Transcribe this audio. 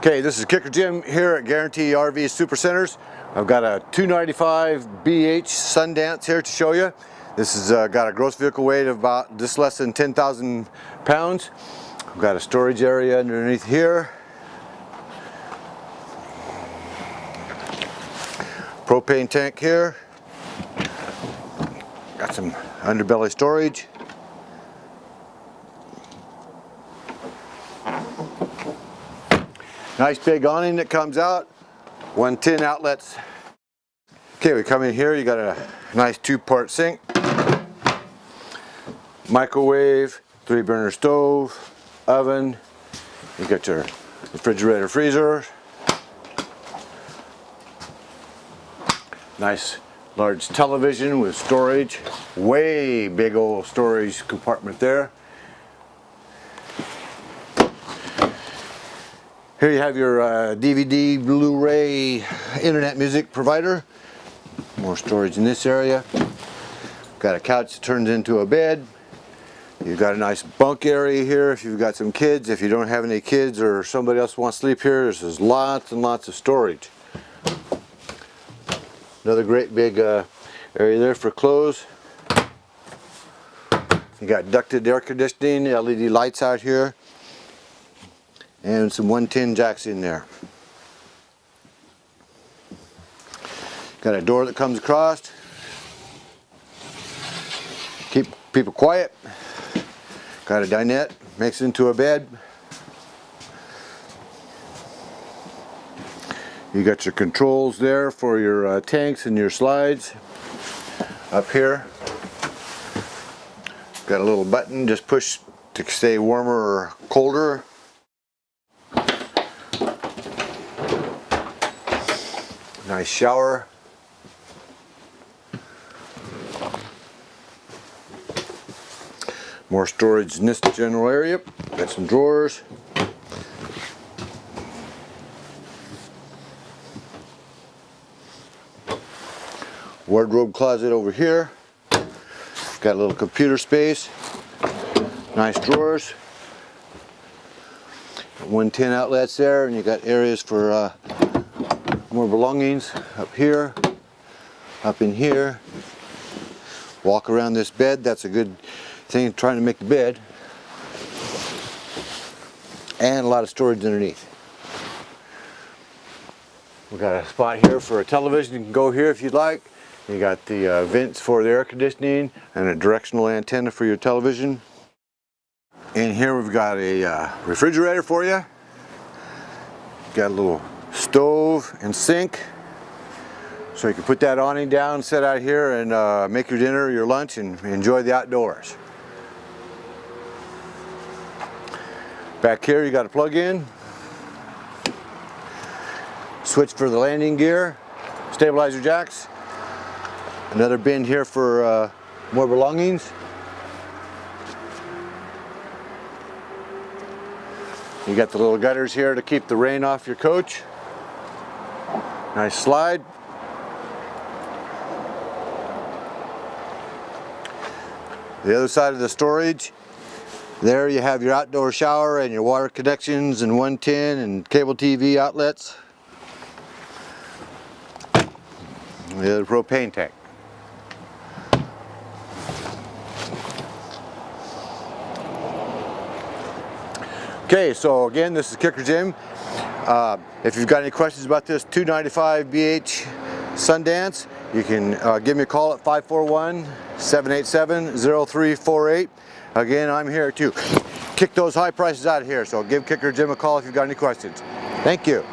Okay, this is Kicker Jim here at Guarantee RV Super Centers. I've got a 295 BH Sundance here to show you. This has got a gross vehicle weight of about just less than 10,000 pounds. I've got a storage area underneath here. Propane tank here. Got some underbelly storage. Nice big awning that comes out. 110 outlets. Okay, we come in here, you got a nice 2-part sink. Microwave, 3-burner stove, oven. You got your refrigerator, freezer. Nice large television with storage. Way big old storage compartment there. Here you have your DVD, Blu-ray, internet music provider. More storage in this area. Got a couch that turns into a bed. You've got a nice bunk area here if you've got some kids. If you don't have any kids or somebody else wants to sleep here, there's lots and lots of storage. Another great big area there for clothes. You got ducted air conditioning, LED lights out here, and some 110 jacks in there. Got a door that comes across. Keep people quiet. Got a dinette, makes it into a bed. You got your controls there for your tanks and your slides. Up here, got a little button, just push to stay warmer or colder. Nice shower. More storage in this general area. Got some drawers. Wardrobe closet over here. Got a little computer space. Nice drawers. 110 outlets there, and you got areas for more belongings up here, up in here. Walk around this bed. That's a good thing trying to make the bed. And a lot of storage underneath. We got a spot here for a television. You can go here if you'd like. You got the vents for the air conditioning and a directional antenna for your television. In here we've got a refrigerator for you. Got a little stove and sink. So you can put that awning down, sit out here and make your dinner, your lunch, and enjoy the outdoors. Back here you got a plug-in. Switch for the landing gear. Stabilizer jacks. Another bin here for more belongings. You got the little gutters here to keep the rain off your coach. Nice slide. The other side of the storage, there you have your outdoor shower and your water connections and 110 and cable TV outlets. The other propane tank. Okay, so again, this is Kicker Jim. If you've got any questions about this 295 BH Sundance, you can give me a call at 541-787-0348. Again, I'm here to kick those high prices out of here, so give Kicker Jim a call if you've got any questions. Thank you.